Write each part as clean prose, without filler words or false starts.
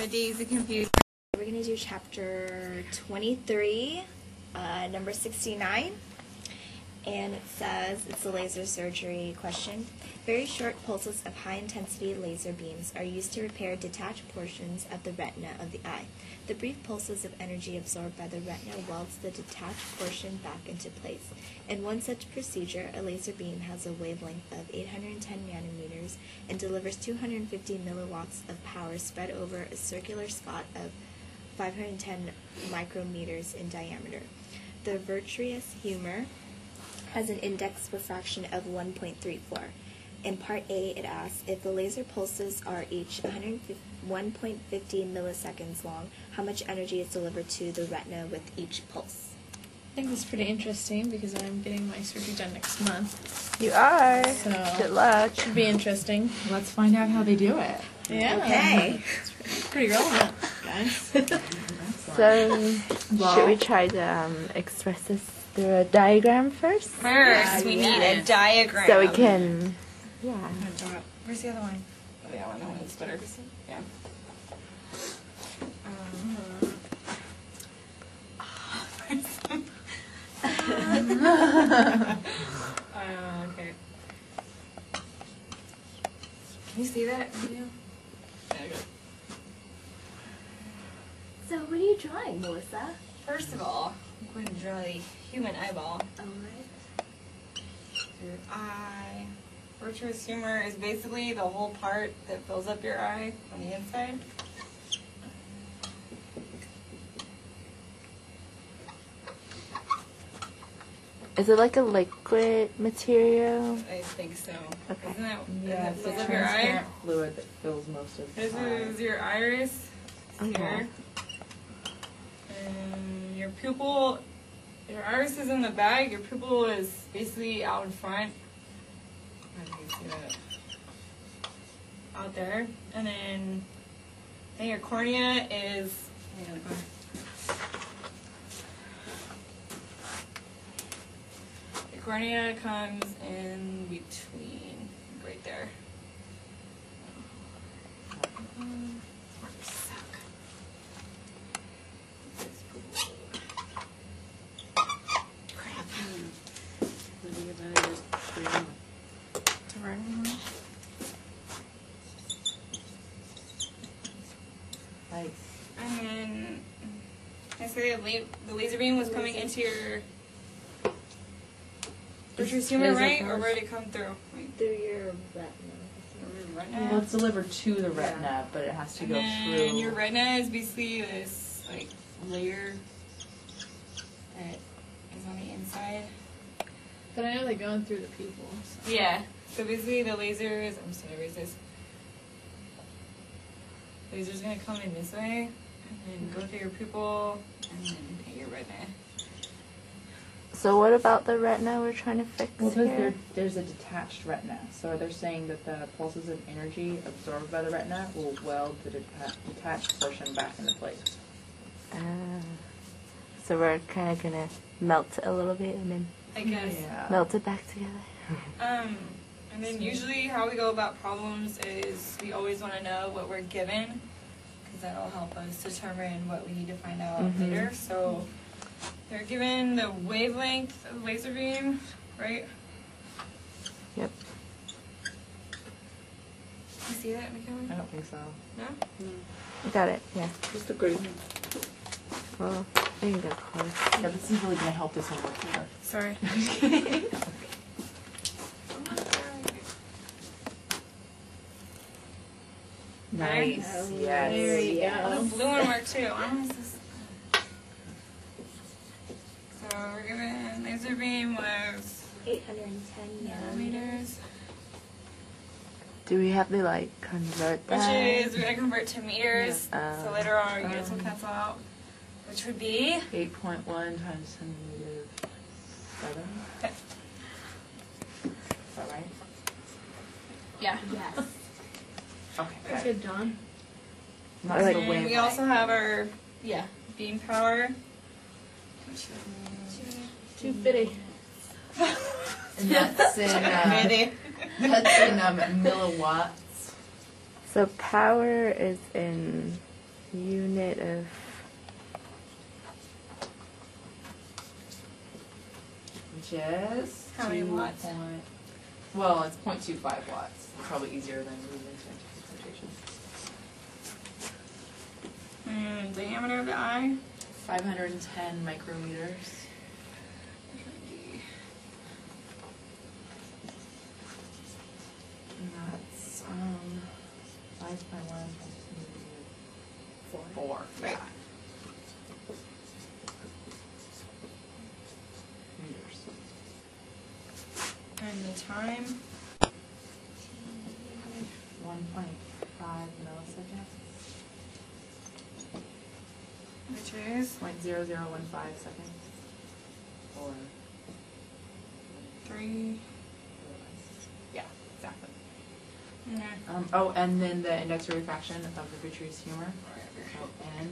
Dazed, Confused. We're going to do chapter 23, number 69. And it says, it's a laser surgery question. Very short pulses of high-intensity laser beams are used to repair detached portions of the retina of the eye. The brief pulses of energy absorbed by the retina welds the detached portion back into place. In one such procedure, a laser beam has a wavelength of 810 nanometers and delivers 250 milliwatts of power spread over a circular spot of 510 micrometers in diameter. The vitreous humor has an index refraction of 1.34. In part A, it asks, if the laser pulses are each 1.50 milliseconds long, how much energy is delivered to the retina with each pulse? I think that's pretty interesting because I'm getting my surgery done next month. You are. So good luck. Should be interesting. Let's find out how they do it. Yeah. Okay. It's pretty relevant, guys. So, should we try to express this through a diagram first? First, we need a diagram. So we can, yeah. Where's the other one? Oh, yeah, that one's better. Yeah. Okay. Can you see that video? Yeah, good. So, what are you drawing, Melissa? First of all, I'm going to draw the human eyeball. Alright. Your eye. Vitreous humor is basically the whole part that fills up your eye on the inside. Is it like a liquid material? I think so. Okay. Isn't that, Yeah, that it's fills a up your eye? transparent fluid that fills most of the This is your iris. Okay. Here. And your pupil, your iris is in the back, your pupil is basically out in front. How do you see that? Out there. And then your cornea is, your cornea comes in between, right there. Nice. And then I say the laser beam was coming into your vitreous humor, right? Or where did it come through? Through your retina. Well, it's delivered to the retina, but it has to go And through. your retina is basically this like layer that is on the inside. But I know they're going through the pupil. So. Yeah. So basically the lasers, I'm just gonna erase this. Laser's gonna come in this way and then go through your pupil and then hit your retina. So what about the retina we're trying to fix Well, here? there's a detached retina, so they're saying that the pulses of energy absorbed by the retina will weld the detached portion back into place. So we're kind of going to melt it a little bit and then I guess. Yeah. melt it back together. And then usually how we go about problems is we always want to know what we're given because that'll help us determine what we need to find out later. So they're given the wavelength of the laser beam, right? Yep. You see that, McKinley? I don't think so. No? You got it, yeah. Just a group. Well, there you go, close. Yeah, this is really going to help this one work here. Sorry. Nice. Oh, Yes. There you Oh, go. the blue one worked too. How is this? So we're given laser beam was 810 nanometers, Do we have to, like, convert which that? is we're gonna convert to meters. Yeah. So later on our units will cancel out, which would be 8.1 times 10 to the 7. okay. Is that right? Yeah. Yes. Okay. That's good, John. Not Or like the And wavelength. we also have our beam power. Which 250. And that's in, that's in milliwatts. So power is in unit of Which is How many watts? Well, it's 0.25 watts. It's probably easier than moving excitation. And diameter of the eye? 510 micrometers. And that's 5.1 4. Right. Meters. And the time? 1.5 milliseconds. Which is? 0.0015 seconds. Or 3. yeah, exactly. Okay. Oh, and then the index refraction of the vitreous humor. So N.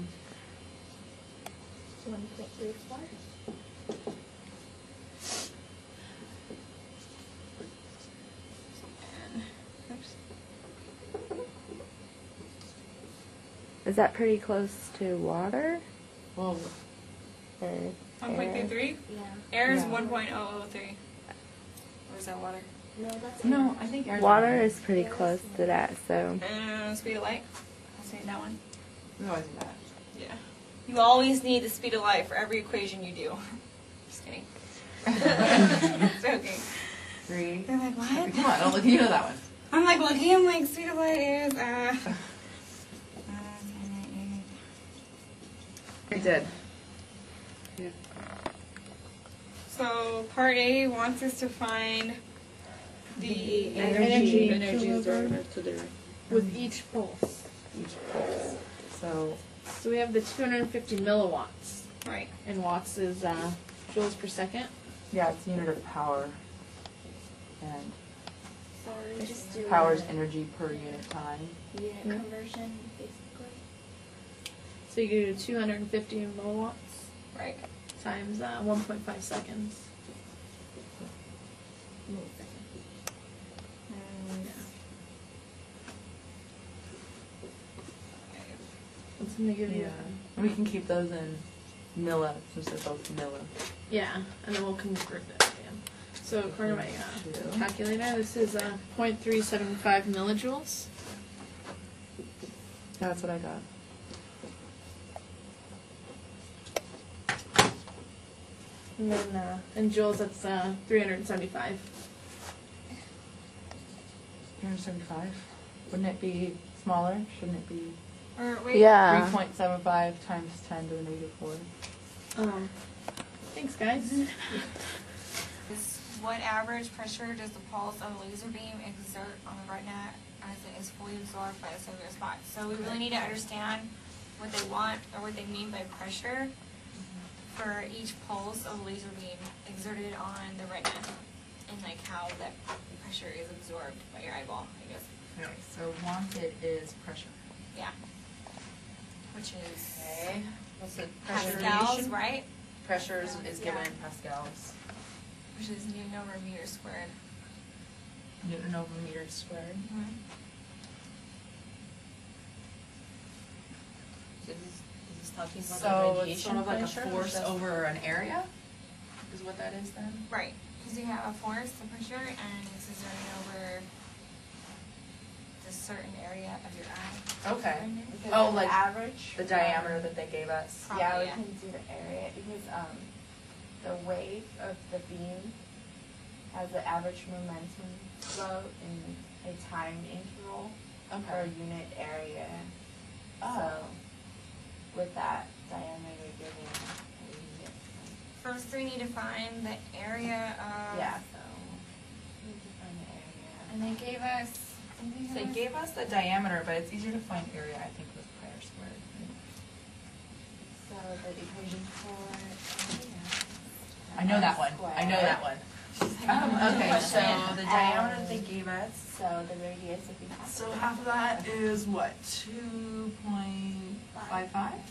1.34. is that pretty close to water? Well, Or air? 1.33? Yeah. Air is Yeah. 1.003. Or is that water? No, that's no, I think air's Water better. is pretty close to that, so Speed of light? I'll say that one. We always do that. Yeah. You always need the speed of light for every equation you do. Just kidding. Joking. 3. They're like, what? Come on, don't look. You know that one. I'm like looking, I'm like, speed of light is, I did. So part A wants us to find the energy absorbed with each pulse. Each pulse. So So we have the 250 milliwatts, Right. and watts is joules per second. yeah, it's unit of power. And So we just do power's energy per unit time. unit conversion, basically. So you do 250 milliwatts Right. times 1.5 seconds. It's gonna give you. And we can keep those in milli, since they're both milli. Yeah, and then we'll convert that again. So according to my calculator, this is 0.375 millijoules. That's what I got. And then in joules, that's 375. 375. Wouldn't it be smaller? Shouldn't it be Or wait. yeah. 3.75 times 10 to the negative 4? Thanks, guys. What average pressure does the pulse of a laser beam exert on the retina as it is fully absorbed by the cellular spot? So we really need to understand what they want or what they mean by pressure for each pulse of a laser beam exerted on the retina, and like how that pressure is absorbed by your eyeball, I guess. Okay, so wanted is pressure. Yeah. Which is Okay. What's the pascals, right? Pressure is given Yeah. in pascals. Which is Newton over meter squared. Newton over meter squared. Is this talking about the So it's radiation sort of like a pressure? force over an area? Is what that is then? Right. Because you have a force, the pressure, and it's exerting over the certain area of your eye. Okay. Because Oh, the like average. The diameter that they gave us. Probably, Yeah, we yeah. can do the area because the wave of the beam has the average momentum flow in a time interval per unit area. So with that diameter given, we can get First, we need to find the area of. yeah. So we need to find the area. And they gave us. They gave us the diameter, but it's easier to find area, I think, with pi r squared. So the equation for I know that one. I know that one. Okay, so the diameter that they gave us. So the radius would be half. So half of that is what? 2.55?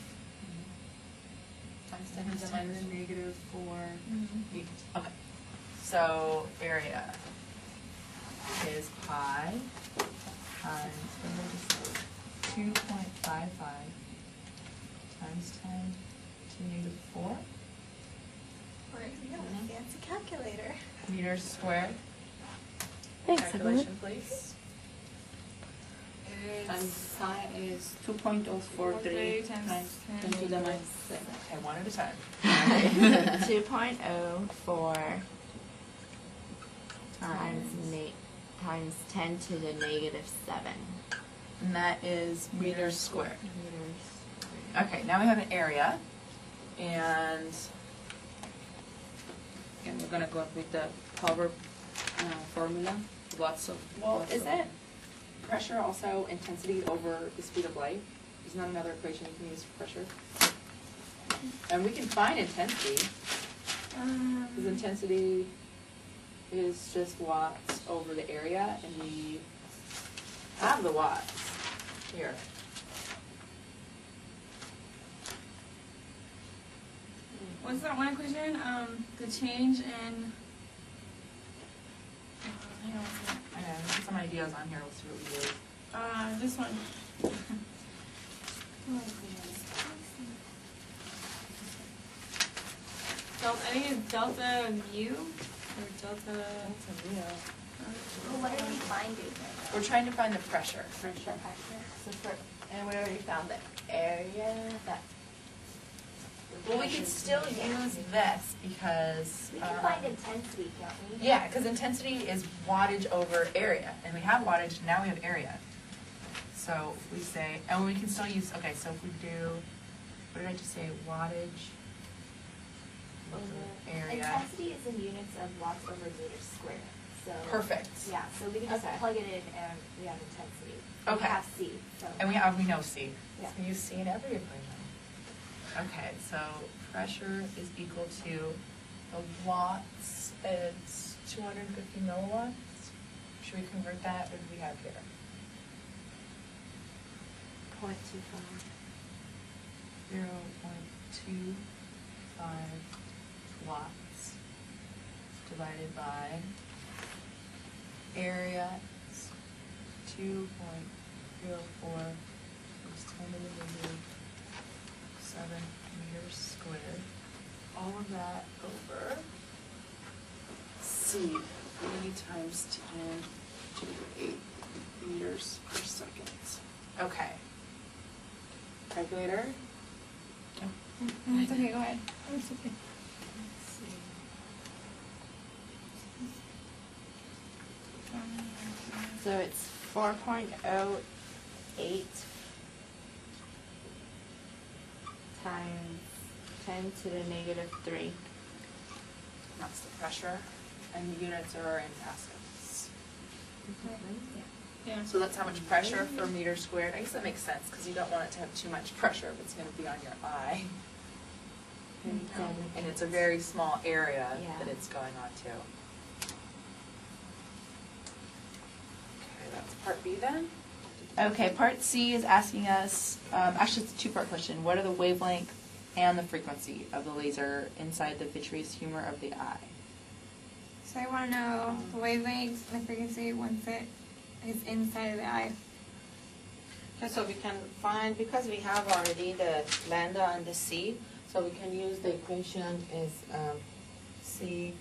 Times 10 to the minus negative 4 meters. Okay. So area is pi times 2.55 times 10 to negative 4 Fancy calculator. meters squared. Thanks, Calculation, please. Times psi is 2.043 times 10 to the minus 7. Okay, one at a time. 2.04 times 10 to the negative 7 And that is meters squared. meters. Okay, now we have an area, and And we're gonna go with the power formula. Lots of. Well, isn't pressure also intensity over the speed of light? Isn't that another equation you can use for pressure? and we can find intensity, because intensity is just watts over the area, and we have the watts here. What's that one equation? The change in. Hang on one second. I know, there's some ideas on here, we'll see what we do. This one. Delta, I think it's delta mu or delta. Well, what are we finding right now? We're trying to find the pressure. Pressure. And we already found the area that. Well, we can still use this because. We can find intensity, can't we? Yeah, because intensity is wattage over area, and we have wattage, now we have area. So if we say, and we can still use, okay, so if we do, what did I just say, wattage over area. Intensity is in units of watts over meters squared. So. Perfect. Yeah, so we can just Okay. plug it in and we have intensity. Okay. We have C, so. And we know C. Yeah. So you use C in every equation. Okay, so pressure is equal to the watts, it's 250 milliwatts. Should we convert that, what do we have here? 0.25. 0.25 watts divided by area, it's 2.04 times 10 to the negative 7 meters squared. All of that over C, 3 times 10 to 8 meters per second. Okay. Calculator? It's okay, go ahead. It's okay. So it's 4.08 times 10 to the negative 3. That's the pressure, and the units are in pascals. Yeah. So that's how much pressure per meter squared. I guess that makes sense, because you don't want it to have too much pressure if it's going to be on your eye. And it's a very small area that it's going on to. Okay, that's part B then. Okay, part C is asking us, actually it's a two-part question. What are the wavelength and the frequency of the laser inside the vitreous humor of the eye? So I want to know the wavelength and the frequency once it is inside of the eye. Okay, so we can find, because we have already the lambda and the C, so we can use the equation as C1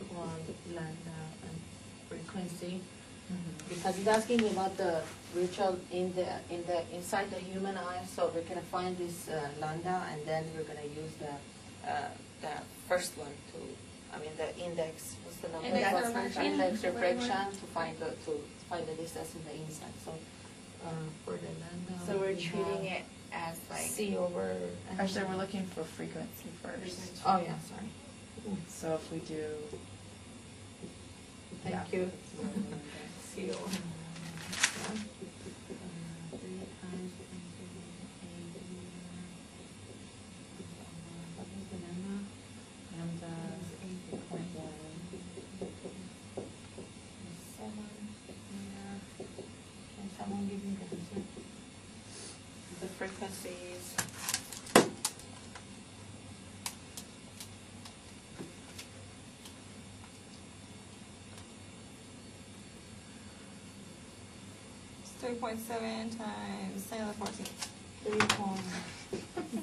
lambda and frequency. Because it's asking about the virtual in the inside the human eye, so we're gonna find this lambda, and then we're gonna use the first one to, I mean the index. What's the number? Index What's refraction. Index refraction to find the distance in the inside. So for the lambda. So we're we treating have it as like C over. Actually, we're looking for frequency first. Oh yeah, sorry. So if we do. Thank you. C over. The frequencies. It's 3.7 times 10 to the 14th.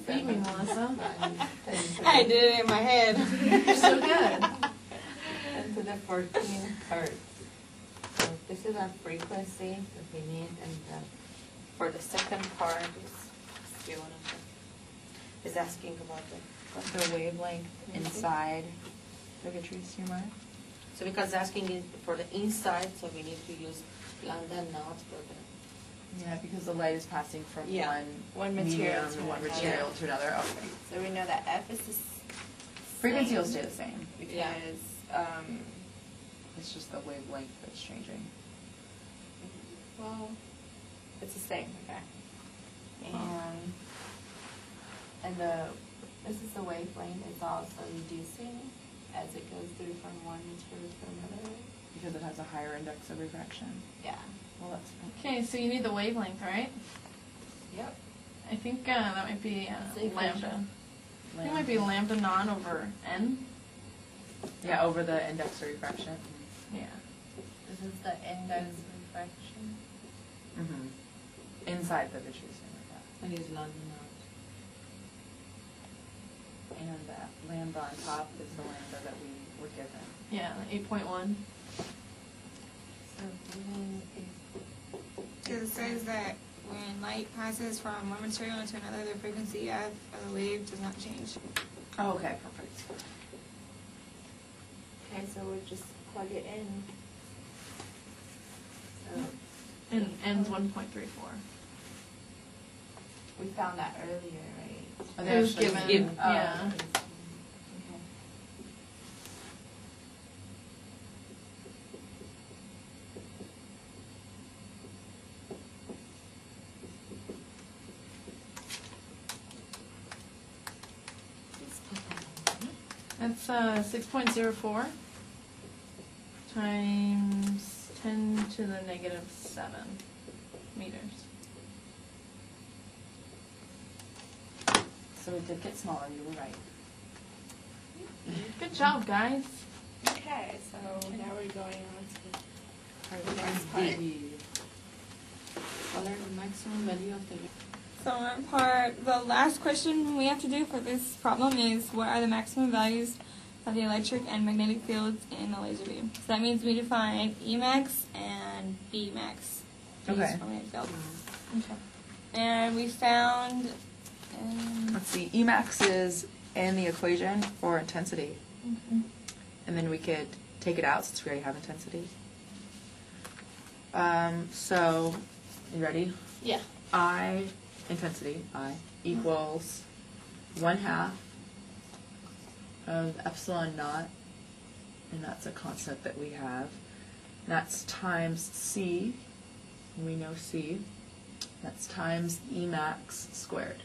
3.7 Melissa. I did it in my head. You're so good. And to the 14th part. So this is our frequency that we need, and for the second part is asking about The wavelength inside ligatures humor. So because asking is for the inside, so we need to use lambda naught for the. Yeah, because the light is passing from Yeah. One medium material to to one another. material to another. Okay. So we know that F is the Frequency will same stay the same. because It's just the wavelength that's changing. well, it's the same. Okay. And this is the wavelength is also reducing as it goes through from one material to another. Because it has a higher index of refraction. Yeah. Well, that's fine. Okay, so you need the wavelength, right? Yep. I think that might be Same lambda. I think it might be lambda naught over n. Yeah, over the index of refraction. Yeah. This is the index refraction. Mm-hmm. Inside the vitreous humor. And use lambda naught. And that lambda on top is the lambda that we were given. Yeah, 8.1. Because it says that when light passes from one material into another, the frequency of the wave does not change. Oh, okay, perfect. Okay, so we'll just plug it in. So And n's 1.34. we found that earlier, right? Oh, It they was actually given, give- yeah. Okay. That's 6.04 times 10 to the negative 7 meters. So it did get smaller, you were right. Good job, guys. Okay, so now we're going on to the next part. What are the maximum value of the So our part, the last question we have to do for this problem is what are the maximum values of the electric and magnetic fields in a laser beam? So that means we define Emax and Bmax. Okay. For magnetic field. Okay. And we found. Let's see, Emax is in the equation for intensity. And then we could take it out since we already have intensity. So, you ready? Yeah. I, intensity, I, equals 1/2 of epsilon naught, and that's a constant that we have. That's times C, and we know C. That's times Emax squared.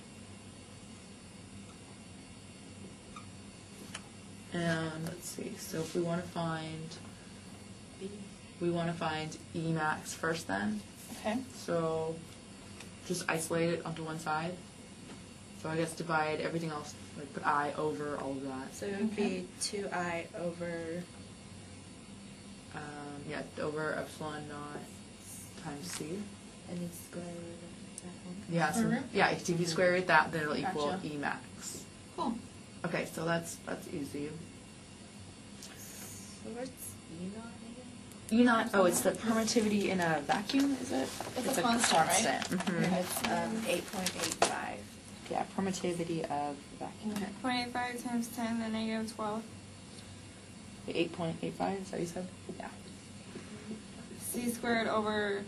And let's see, so if we want to find Emax first then. Okay. So just isolate it onto one side. So I guess divide everything else, like put I over all of that. So it would be 2I over. Yeah, over epsilon naught times C. And it's square root of that one. Yeah, so Square root? yeah, if you square root that, then it'll equal Gotcha. Emax. Cool. Okay, so that's easy. So what's E naught again? E naught, oh, it's the permittivity in a vacuum, is it? It's a constant, right? Mhm. It's 8.85. Yeah, permittivity of vacuum. 0.85 times 10 to the negative 12. 8.85, is that what you said? Yeah. C squared over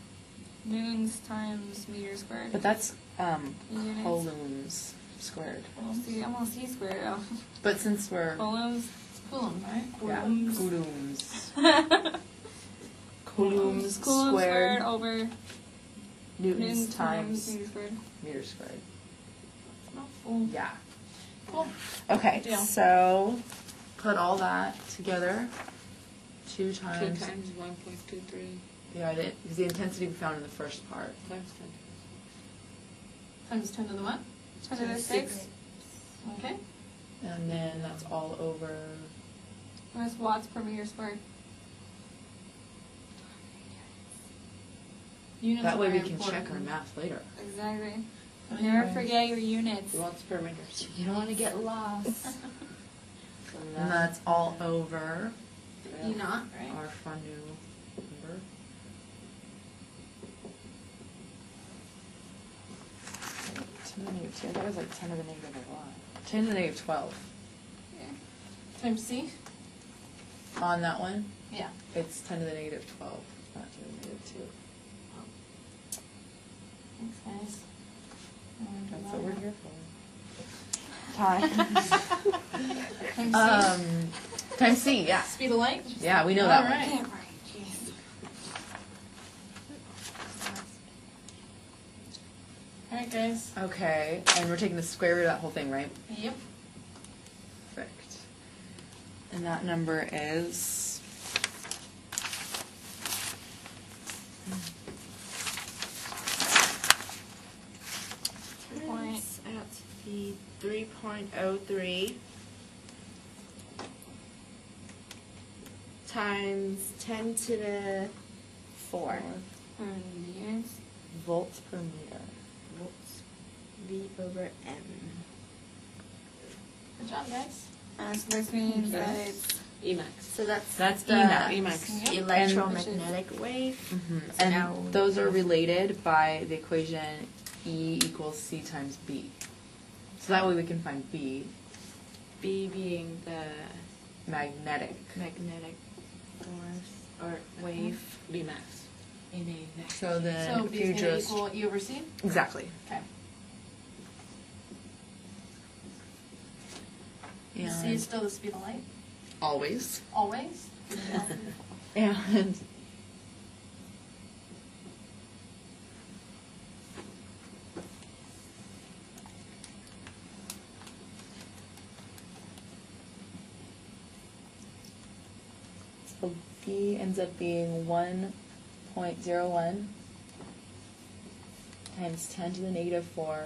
newtons times meter squared. But that's Units. coulombs squared. I'm on C squared though. But since we're Coulombs. Coulomb, right? yeah, Coulombs. coulombs. Coulombs Coulomb squared over newtons times meter squared. meter squared. Cool. Yeah. Cool. Okay, Good deal. so put all that together. 2 2 times. times 1.23 Yeah, because the intensity we found in the first part. times 10. Times 10 to the what? 10 to the 6. Okay. And then that's all over. That's watts per meter squared. Units That are way we very can check our important. math later. Exactly. Never forget your units. Volts per meter. You don't want to get lost. And that's all over You not, right? our fun new number. Ten to the negative 2. I thought it was like 10 to the negative a lot. 10 to the negative 12. Times C? On that one, Yeah. it's 10 to the negative 12, not 10 to the negative 2. Thanks, guys. That's what we're here for. Times C? Times C, yeah. Speed of light? Yeah, we know that All one. right. Alright, guys. Okay, and we're taking the square root of that whole thing, right? Yep. Perfect. And that number is... Turns out to be 3.03 times 10 to the 4 Units. volts per meter. volts V over M. Good job, guys. So this means that it's Emax. So that's the Emax. electromagnetic wave. So now And those are related by the equation E equals C times B. So that way we can find B, B being the magnetic. magnetic force or wave Emax. in a vector. So then So if B you is going to just... equal E over C? Exactly. Okay. C is And still the speed of light? always. Always? And so B ends up being 1.01 times 10 to the negative 4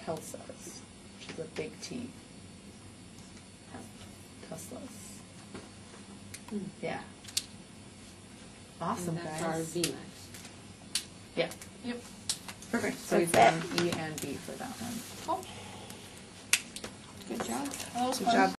Teslas, which is a big T. Teslas. Yeah. Awesome, And that's guys. our Vmax. Yeah. Yep. Perfect. So we found E and B for that one. Cool. good job. That was Good fun. job.